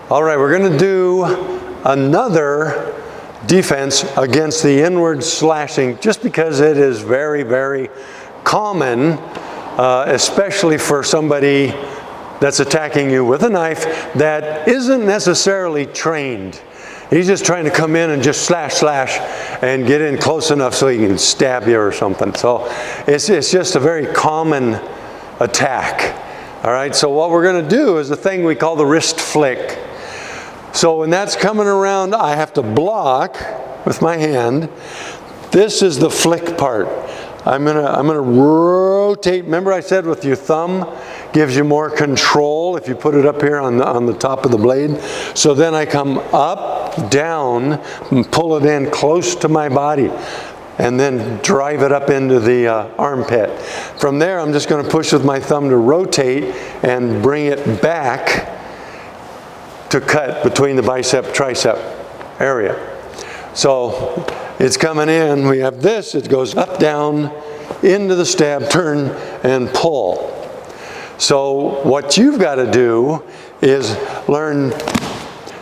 All right, we're going to do another defense against the inward slashing, just because it is very, very common, especially for somebody that's attacking you with a knife that isn't necessarily trained. He's just trying to come in and just slash and get in close enough so he can stab you or something. So it's just a very common attack. All right, so what we're going to do is a thing we call the wrist flick. So when that's coming around, I have to block with my hand. This is the flick part. I'm gonna rotate. Remember I said with your thumb gives you more control if you put it up here on the top of the blade. So then I come up, down, and pull it in close to my body, and then drive it up into the armpit. From there, I'm just going to push with my thumb to rotate and bring it back to cut between the bicep tricep area. So it's coming in, we have this, it goes up, down, into the stab, turn, and pull. So what you've got to do is learn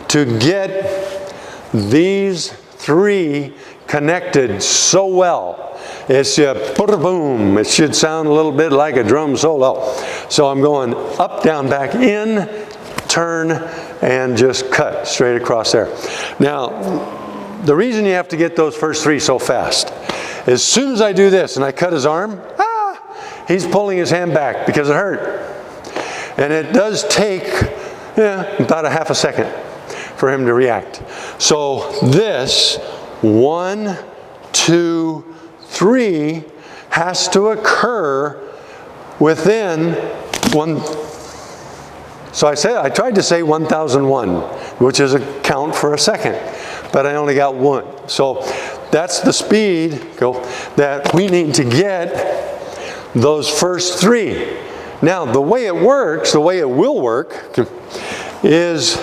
to get these three connected so well. It's boom, it should sound a little bit like a drum solo. So I'm going up, down, back, in, turn, and just cut straight across there. Now, the reason you have to get those first three so fast, as soon as I do this and I cut his arm, he's pulling his hand back because it hurt. And it does take about a half a second for him to react. So this 1, 2, 3 has to occur within one. So I tried to say 1001, which is a count for a second, but I only got one. So that's the speed that we need to get those first three. Now, the way it works, the way it will work, is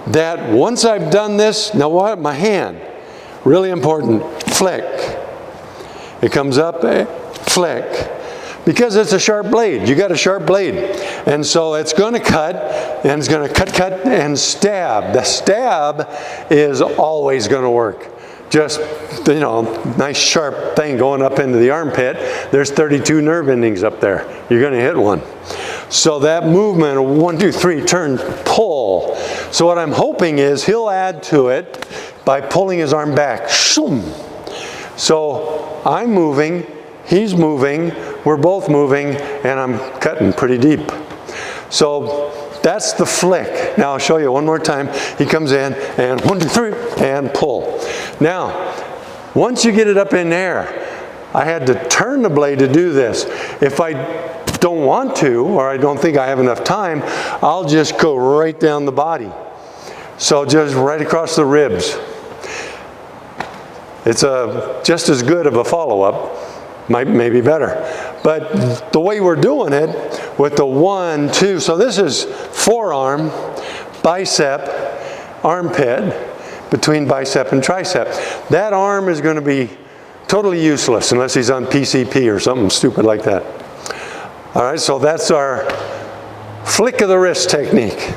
that once I've done this, now what? My hand, really important, flick. It comes up, flick. Because it's a sharp blade. You got a sharp blade. And so it's going to cut, and it's going to cut, and stab. The stab is always going to work. Just, nice sharp thing going up into the armpit. There's 32 nerve endings up there. You're going to hit one. So that movement, 1, 2, 3, turn, pull. So what I'm hoping is he'll add to it by pulling his arm back. So I'm moving, he's moving, we're both moving, and I'm cutting pretty deep. So that's the flick. Now I'll show you one more time. He comes in, and 1, 2, 3, and pull. Now, once you get it up in there, I had to turn the blade to do this. If I don't want to, or I don't think I have enough time, I'll just go right down the body. So just right across the ribs. It's just as good of a follow-up, maybe better. But the way we're doing it with the 1, 2, so this is forearm, bicep, armpit, between bicep and tricep. That arm is going to be totally useless unless he's on PCP or something stupid like that. All right, so that's our flick of the wrist technique.